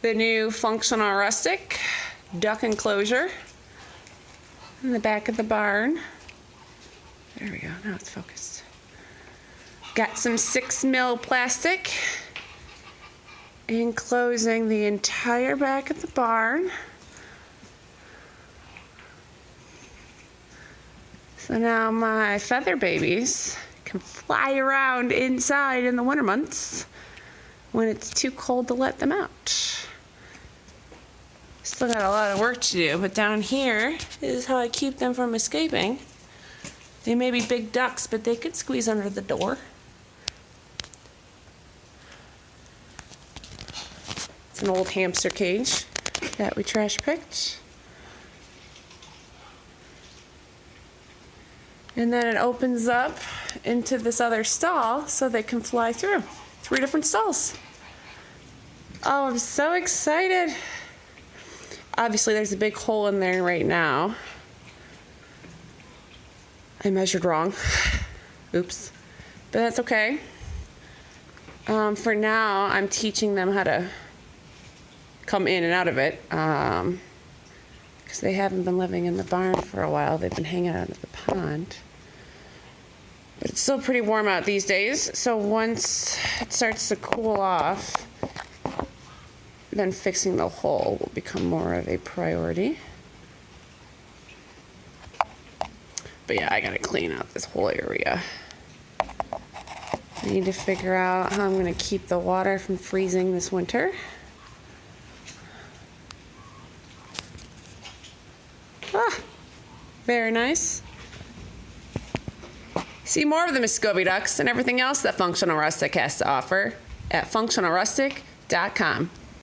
the new Functional Rustic duck enclosure in the back of the barn. There we go, now it's focused. Got some 6mm plastic enclosing the entire back of the barn. So now my feather babies can fly around inside in the winter months when it's too cold to let them out. Still got a lot of work to do, but down here is how I keep them from escaping. They may be big ducks, but they could squeeze under the door. It's an old hamster cage that we trash picked. And then it opens up into this other stall so they can fly through. 3 different stalls. Oh, I'm so excited. Obviously, there's a big hole in there right now. I measured wrong. Oops. But that's okay. For now, I'm teaching them how to come in and out of it. Because they haven't been living in the barn for a while. They've been hanging out of the pond. But it's still pretty warm out these days. So once it starts to cool off, then fixing the hole will become more of a priority. But yeah, I gotta clean out this whole area. I need to figure out how I'm gonna keep the water from freezing this winter. Ah, very nice. See more of the Muscovy ducks and everything else that Functional Rustic has to offer at functionalrustic.com.